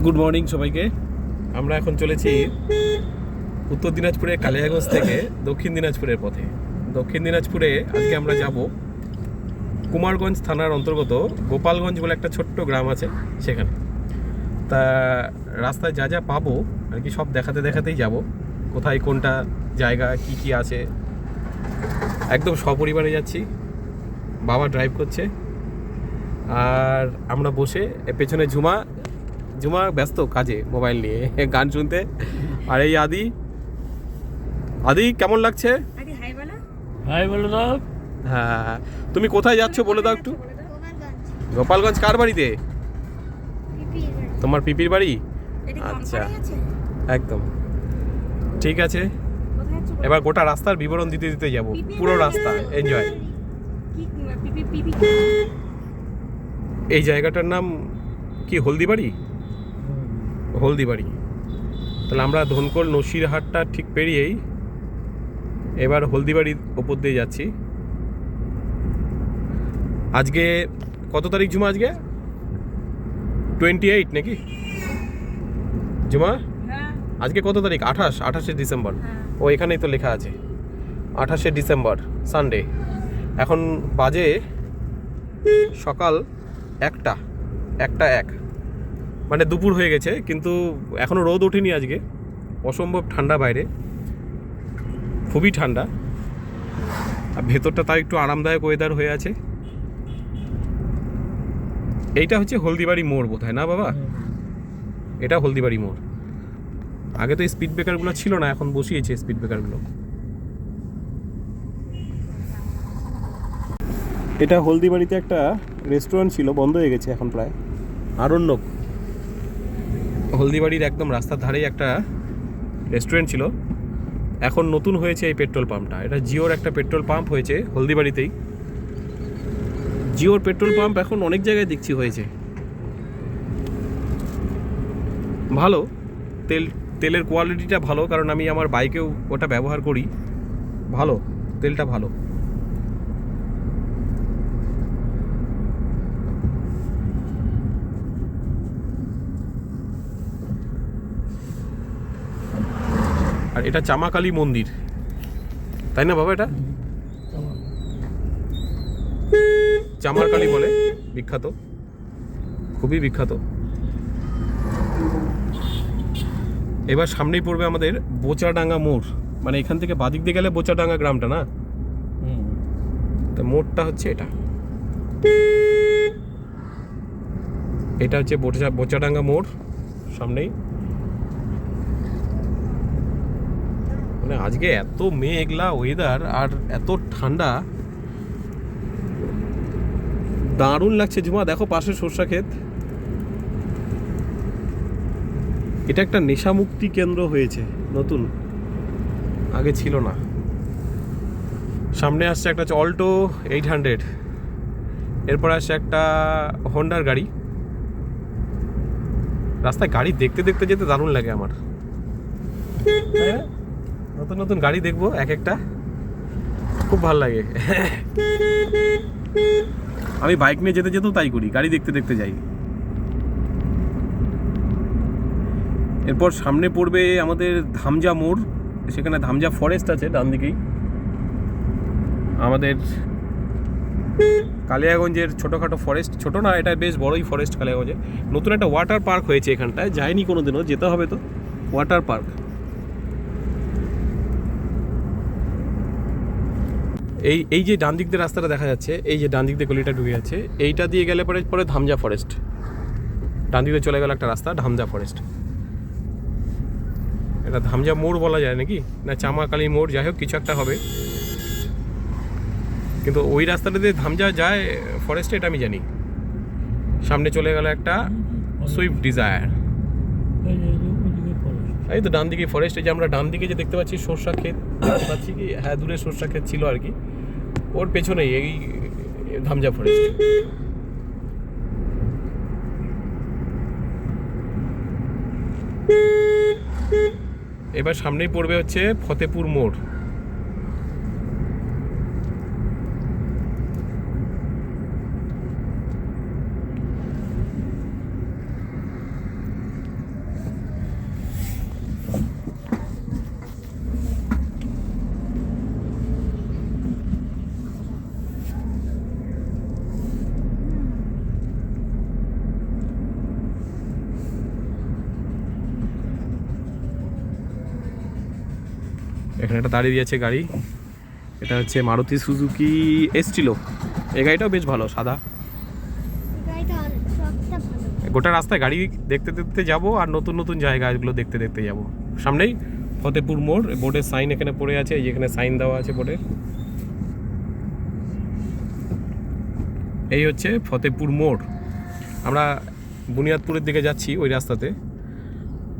Good morning সবাইকে। আমরা এখন চলেছি উত্তর দিনাজপুরের কালিয়াগঞ্জ থেকে দক্ষিণ দিনাজপুরের পথে। দক্ষিণ দিনাজপুরে আজকে আমরা যাব কুমারগঞ্জ থানার অন্তর্গত গোপালগঞ্জ বলে একটা ছোট্ট গ্রাম আছে সেখানে। তা রাস্তায় যা যা পাবো আর কি সব দেখাতে দেখাতেই যাব, কোথায় কোনটা জায়গা কি কি আছে। একদম সপরিবারে যাচ্ছি, বাবা ড্রাইভ করছে আর আমরা বসে পেছনে ঝুমা ব্যস্ত কাজে মোবাইল নিয়ে গান শুনতে। আর এই আদি কেমন লাগছে? হাই বলো দাও। হ্যাঁ, তুমি কোথায় যাচ্ছ বলে দাও একটু। গোপালগঞ্জ কার বাড়িতে? তোমার পিপির বাড়ি? আচ্ছা, একদম ঠিক আছে। এবার গোটা রাস্তার বিবরণ দিতে দিতে যাব, পুরো রাস্তা এনজয়। এই জায়গাটার নাম কি? হলদিবাড়ি। তাহলে আমরা ধনকোল নসিরহাটটা ঠিক পেরিয়েই এবার হলদিবাড়ির ওপর দিয়ে যাচ্ছি। আজকে কত তারিখ ঝুমা? আজকে 28 নাকি ঝুমা? আজকে কত তারিখ? 28শে ডিসেম্বর। ও এখানেই তো লেখা আছে 28শে ডিসেম্বর, সানডে। এখন বাজে সকাল 1টা 1, মানে দুপুর হয়ে গেছে, কিন্তু এখনও রোদ ওঠেনি আজকে। অসম্ভব ঠান্ডা বাইরে, খুবই ঠান্ডা। আর ভেতরটা তাও একটু আরামদায়ক ওয়েদার হয়ে আছে। এইটা হচ্ছে হলদিবাড়ি মোড় বোধহয়, না বাবা? এটা হলদিবাড়ি মোড়। আগে তো স্পিড ব্রেকারগুলো ছিল না, এখন বসিয়েছে স্পিড ব্রেকারগুলো। এটা হলদিবাড়িতে একটা রেস্টুরেন্ট ছিল, বন্ধ হয়ে গেছে এখন প্রায়। আরণ্যক হলদিবাড়ির একদম রাস্তার ধারেই একটা রেস্টুরেন্ট ছিল, এখন নতুন হয়েছে এই পেট্রোল পাম্পটা। এটা জিওর একটা পেট্রোল পাম্প হয়েছে হলদিবাড়িতেই। জিওর পেট্রোল পাম্প এখন অনেক জায়গায় দেখছি হয়েছে। ভালো, তেলের কোয়ালিটিটা ভালো, কারণ আমি আমার বাইকেও ওটা ব্যবহার করি। ভালো, তেলটা ভালো। আর এটা চামাকালী মন্দির, তাই না বাবা? এটা চামারকালী বলে, বিখ্যাত, খুবই বিখ্যাত। এবার সামনেই পড়বে আমাদের বোচাডাঙ্গা মোড়, মানে এখান থেকে বাদিক দিয়ে গেলে বোচাডাঙ্গা গ্রামটা, না? তো মোড়টা হচ্ছে এটা হচ্ছে বোচাডাঙ্গা মোড় সামনেই। মানে আজকে এত মেঘলা ওয়েদার আর এত ঠান্ডা, দারুণ লাগছে ঝুমা। দেখো পাশে সরষা ক্ষেত। এটা একটা নেশামুক্তি কেন্দ্র হয়েছে নতুন, আগে ছিল না। সামনে আসছে একটা অল্টো 800, এরপর আসছে একটা হন্ডার গাড়ি। রাস্তায় গাড়ি দেখতে দেখতে যেতে দারুণ লাগে আমার। নতুন নতুন গাড়ি দেখবো এক একটা, খুব ভালো লাগে। আমি বাইক নিয়ে যেতে যেতেও তাই করি, গাড়ি দেখতে দেখতে যাই। এরপর সামনে পড়বে আমাদের ধামজা মোড়, সেখানে ধামজা ফরেস্ট আছে ডান দিকেই। আমাদের কালিয়াগঞ্জের ছোটোখাটো ফরেস্ট, ছোটো না, এটা বেশ বড়ই ফরেস্ট কালিয়াগঞ্জে। নতুন একটা ওয়াটার পার্ক হয়েছে এখানটায়, যায়নি কোনোদিনও, যেতে হবে তো। ওয়াটার পার্ক এই যে ডান দিক দিয়ে রাস্তাটা দেখা যাচ্ছে, এই যে ডান দিক দিয়ে গলিটা ঢুকে যাচ্ছে, এইটা দিয়ে গেলে পরে ধামজা ফরেস্ট। ডান দিকে চলে গেল একটা রাস্তা, ধামজা ফরেস্ট। এটা ধামজা মোড় বলা যায় নাকি না চামাকালী মোড়, যাই হোক কিছু একটা হবে। কিন্তু ওই রাস্তাটা দিয়ে ধামজা যায় ফরেস্টে, এটা আমি জানি। সামনে চলে গেল একটা সুইফট ডিজায়ার। এই তো ডান দিকে ফরেস্ট। এই যে আমরা ডান দিকে যে দেখতে পাচ্ছি সরষা ক্ষেত পাচ্ছি কি, হ্যাঁ দূরে সরষা ক্ষেত ছিল আর কি, ওর পেছনেই এই ধামজা ফরেস্ট। এবার সামনেই পড়বে হচ্ছে ফতেপুর মোড়। এখানে একটা দাঁড়িয়ে দিয়েছে গাড়ি, এটা হচ্ছে মারুতি সুজুকি এসটিলো। এই গাড়িটাও বেশ ভালো, সাদা। গোটা রাস্তায় গাড়ি দেখতে দেখতে যাব আর নতুন নতুন জায়গাগুলো দেখতে দেখতে যাব। সামনেই ফতেপুর মোড়, বোর্ডের সাইন এখানে পড়ে আছে, এখানে সাইন দেওয়া আছে বোর্ডের। এই হচ্ছে ফতেপুর মোড়। আমরা বুনিয়াদপুরের দিকে যাচ্ছি ওই রাস্তাতে।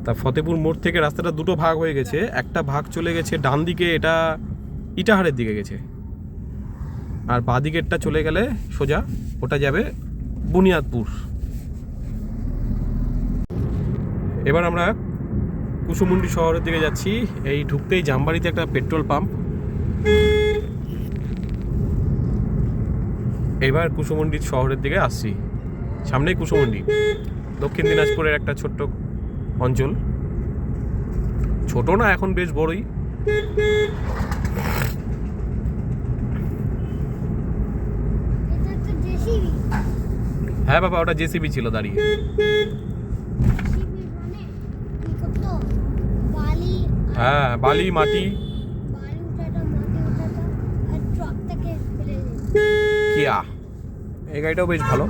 তা ফতেপুর মোড় থেকে রাস্তাটা দুটো ভাগ হয়ে গেছে, একটা ভাগ চলে গেছে ডান দিকে, এটা ইটাহারের দিকে গেছে, আর বাঁ দিকেরটা চলে গেলে সোজা ওটা যাবে বুনিয়াদপুর। এবার আমরা কুসুমুন্ডি শহরের দিকে যাচ্ছি। এই ঢুকতেই জামবাড়িতে একটা পেট্রোল পাম্প। এবার কুসুমুন্ডি শহরের দিকে আসছি, সামনেই কুসুমুন্ডি, দক্ষিণ দিনাজপুরের একটা ছোট্ট অঞ্চল। ছোট না, এখন বেশ বড়ই। হ্যাঁ বাবা, ওটা জেসিবি ছিল দাঁড়িয়ে। হ্যাঁ, বালি মাটি কিয়া, এই গাড়িটাও বেশ ভালো।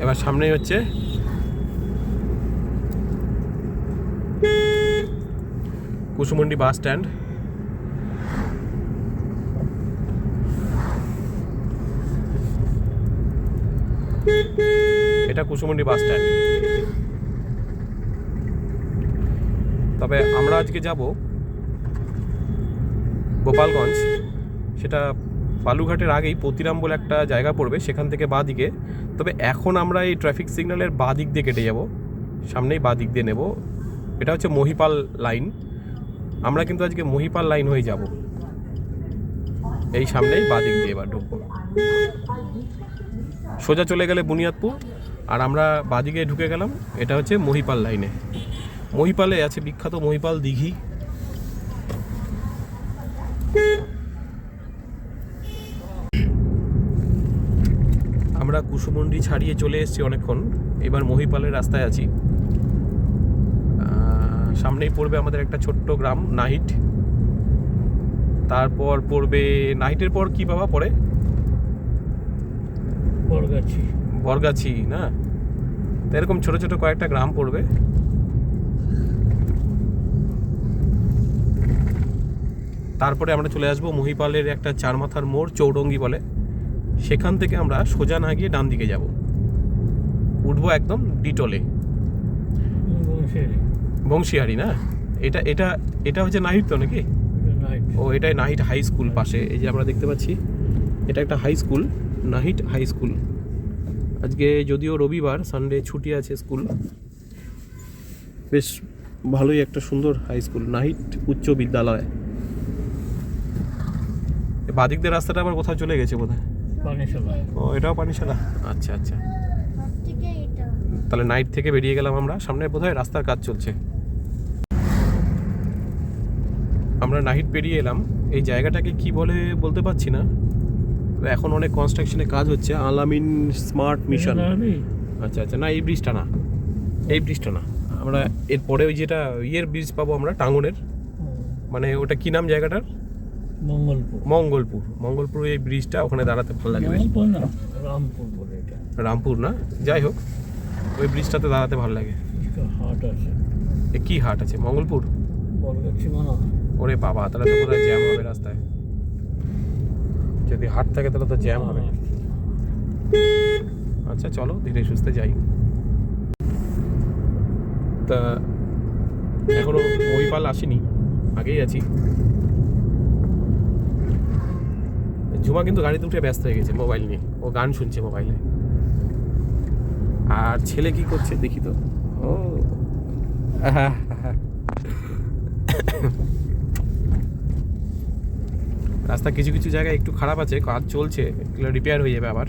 এবার সামনেই হচ্ছে কুসুমুন্ডি বাস স্ট্যান্ড। এটা কুসুমুন্ডি বাস স্ট্যান্ড। তবে আমরা আজকে যাব গোপালগঞ্জ, সেটা বালুঘাটের আগেই পতিরাম বলে একটা জায়গা পড়বে, সেখান থেকে বাঁ দিকে। তবে এখন আমরা এই ট্রাফিক সিগন্যালের বাঁ দিক দিয়ে কেটে যাব, সামনেই বাঁ দিক দিয়ে নেব। এটা হচ্ছে মহিপাল লাইন। আমরা কিন্তু আজকে মহিপাল লাইন হয়ে যাব, এই সামনেই বাঁ দিক দিয়ে এবার ঢুকবো। সোজা চলে গেলে বুনিয়াদপুর, আর আমরা বাঁ দিকে ঢুকে গেলাম। এটা হচ্ছে মহিপাল লাইনে। মহিপালে আছে বিখ্যাত মহিপাল দিঘি। আমরা কুসুমুন্ডি ছাড়িয়ে চলে এসেছি অনেকক্ষণ, এবার মহিপালের রাস্তায় আছি। সামনেই পড়বে আমাদের একটা ছোট্ট গ্রাম নাহিট। তারপর পড়বে নাহিটের পর কি বাবা পড়ে? বরগাছি। বরগাছি না, তো এরকম ছোট ছোট কয়েকটা গ্রাম পড়বে। তারপরে আমরা চলে আসবো মহিপালের একটা চার মাথার মোড়, চৌডঙ্গি বলে। সেখান থেকে আমরা সোজা না গিয়ে ডান দিকে যাব, উঠবো একদম ডিটোলে, বংশীহারি না। এটা এটা এটা হচ্ছে নাহিট তো নাকি? ও, এটাই নাহিট হাই স্কুল পাশে। এই যে আমরা দেখতে পাচ্ছি, এটা একটা হাই স্কুল, নাহিট হাই স্কুল। আজকে যদিও রবিবার, সানডে ছুটি আছে স্কুল। বেশ ভালোই একটা সুন্দর হাই স্কুল, নাহিট উচ্চ বিদ্যালয়। বাদিক দিয়ে রাস্তাটা আবার কোথাও চলে গেছে বোধহয়। ও, এটাও পানিশালা। আচ্ছা আচ্ছা, তাহলে নাইট থেকে বেরিয়ে গেলাম আমরা। সামনে বোধহয় রাস্তার কাজ চলছে। আমরা নাহিট পেরিয়ে এলাম। এই জায়গাটাকে কি বলে বলতে পারছি না, এখন অনেক কনস্ট্রাকশনের কাজ হচ্ছে। আলামিন স্মার্ট মিশন। আচ্ছা আচ্ছা, না এই ব্রিজটা না, এই ব্রিজটা না। আমরা এরপরে ওই যেটা ইয়ের ব্রিজ পাবো আমরা, টাঙ্গনের, মানে ওটা কি নাম জায়গাটার? মঙ্গলপুর। মঙ্গলপুর এই ব্রিজটা, ওখানে দাঁড়াতে ভালো লাগবে। রামপুর না, যাই হোক, ওই ব্রিজটাতে দাঁড়াতে ভালো লাগে। হাট আছে। কি হাট আছে? মঙ্গলপুর। ওরে বাবা, তাহলে তো কোথায় জ্যাম হবে রাস্তায়। যদি হাট থাকে তাহলে তো জ্যাম হবে। আচ্ছা চলো, ধীরে সুস্থে যাই। তা এখনো মহিপাল আসেনি, আগেই আছি। ঝুমা কিন্তু গাড়িতে উঠে ব্যস্ত হয়ে গেছে মোবাইল নিয়ে, ও গান শুনছে মোবাইলে। আর ছেলে কি করছে দেখি তো। ও রাস্তা কিছু কিছু জায়গায় একটু খারাপ আছে, কাজ চলছে, এগুলো রিপেয়ার হয়ে যাবে আবার।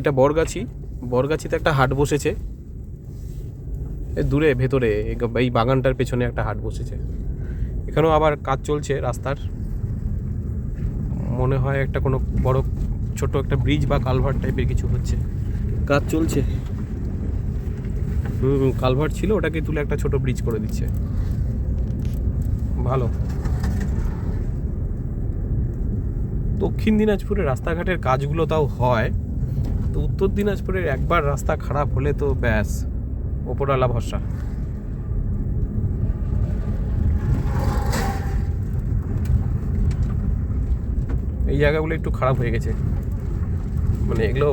এটা বরগাছিতে একটা হাট বসেছে দূরে ভেতরে, এই বাগানটার পেছনে একটা হাট বসেছে। এখানেও আবার কাজ চলছে রাস্তার, মনে হয় একটা কোনো বড় ছোট একটা ব্রিজ বা কালভার্ট টাইপের কিছু হচ্ছে, কাজ চলছে। কালভার্ট ছিল, ওটাকে তুলে একটা ছোট ব্রিজ করে দিচ্ছে, ভালো। দক্ষিণ দিনাজপুরের রাস্তাঘাটের কাজগুলো তাও হয়, তো উত্তর দিনাজপুরের একবার রাস্তা খারাপ হলে তো ব্যাস, ওপরওয়ালা ভরসা। এই জায়গাগুলো একটু খারাপ হয়ে গেছে, মানে এগুলো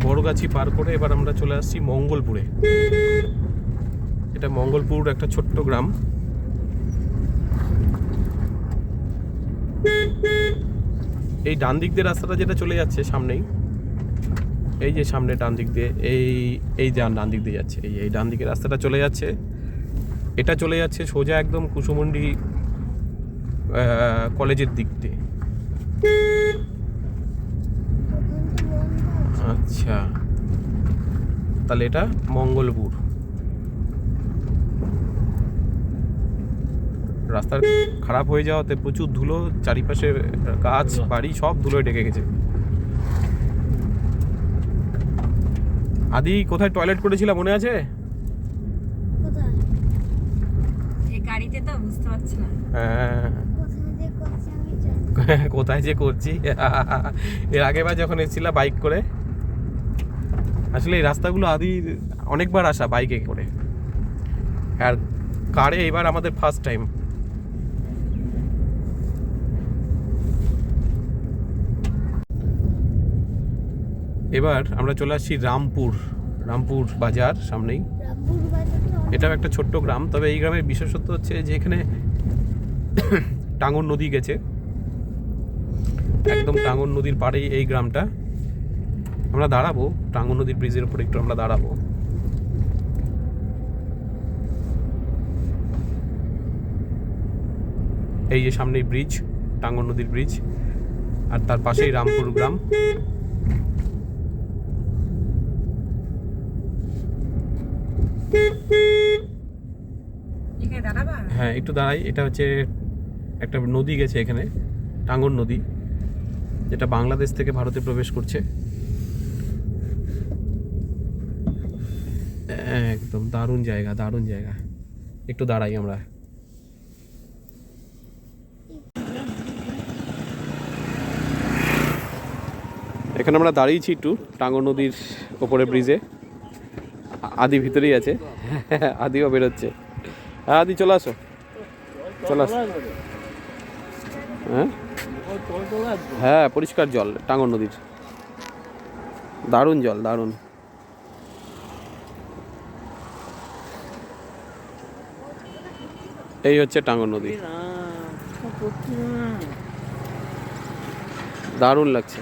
বড়গাছি পার করে এবার আমরা চলে আসছি মঙ্গলপুরে। এটা মঙ্গলপুর একটা ছোট্ট গ্রাম। এই ডান দিক দিয়ে রাস্তাটা যেটা চলে যাচ্ছে সামনেই, এই যে সামনে ডান দিক দিয়ে, এই ডান দিক দিয়ে যাচ্ছে, এই ডান দিকে রাস্তাটা চলে যাচ্ছে, এটা চলে যাচ্ছে সোজা একদম কুসুমুন্ডি কলেজের দিক দিয়ে। আচ্ছা, তাহলে এটা মঙ্গলপুর। রাস্তা খারাপ হয়ে যাওয়াতে প্রচুর ধুলো, চারিপাশে গাছ বাড়ি সব ধুলোয় ঢেকে গেছে। আদি কোথায় টয়লেট করেছিলাম মনে আছে? গাড়িতে তো বুঝতে পারছি না। হ্যাঁ, কোথায় যে করছি। এর আগেবার যখন এসেছিলাম বাইক করে, আসলে এই রাস্তাগুলো আদি অনেকবার আসা বাইকে করে, আর কারে এবার আমাদের ফার্স্ট টাইম। এবার আমরা চলে আসছি রামপুর বাজার সামনেই। এটাও একটা ছোট্ট গ্রাম, তবে এই গ্রামের বিশেষত্ব হচ্ছে যে এখানে টাঙ্গন নদী গেছে, একদম টাঙ্গন নদীর পাড়েই এই গ্রামটা। আমরা দাঁড়াবো টাঙ্গন নদীর ব্রিজের উপর, একটু আমরা দাঁড়াবো। এই যে সামনেই ব্রিজ, টাঙ্গন নদীর ব্রিজ, আর তার পাশেই রামপুর গ্রাম। হ্যাঁ, একটু দাঁড়াই। এটা হচ্ছে একটা নদী গেছে এখানে, টাঙ্গন নদী, যেটা বাংলাদেশ থেকে ভারতে প্রবেশ করছে। একদম দারুণ জায়গা, দারুণ জায়গা। একটু দাঁড়াই আমরা। এখানে আমরা দাঁড়িয়েছি একটু টাঙ্গন নদীর ওপরে ব্রিজে। আদি ভিতরেই আছে, আদিও বেরোচ্ছে। হ্যাঁ আদি, চলে আসো, চলে আসো। হ্যাঁ হ্যাঁ, পরিষ্কার জল টাঙ্গন নদীর, দারুণ জল, দারুণ। এই হচ্ছে টাঙ্গন নদী, দারুণ লাগছে।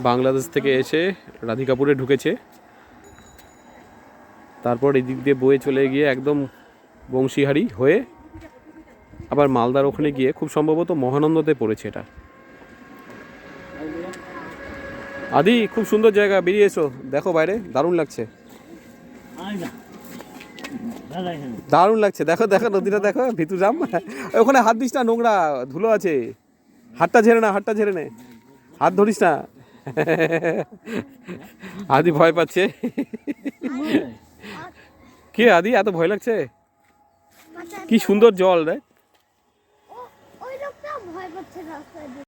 বাংলাদেশ থেকে এসে রাধিকাপুরে ঢুকেছে, তারপর এই দিক দিয়ে বয়ে চলে গিয়ে একদম বংশীহারি হয়ে আবার মালদার ওখানে গিয়ে খুব সম্ভবত মহানন্দতে পড়েছে এটা। আদি, খুব সুন্দর জায়গা, বেরিয়ে এসো, দেখো বাইরে, দারুণ লাগছে, দারুণ লাগছে। দেখো দেখো নদীটা দেখো, ভিতুরাম। ওখানে হাত দিস না, নোংরা ধুলো আছে, হাতটা ঝেড়ে না, হাতটা ঝেড়ে নে, হাত ধরিস না। আদি ভয় পাচ্ছে। কে আদি, এত ভয় লাগছে? কি সুন্দর জল দেখ। ওই লোকটা ভয় পাচ্ছে রাস্তায়।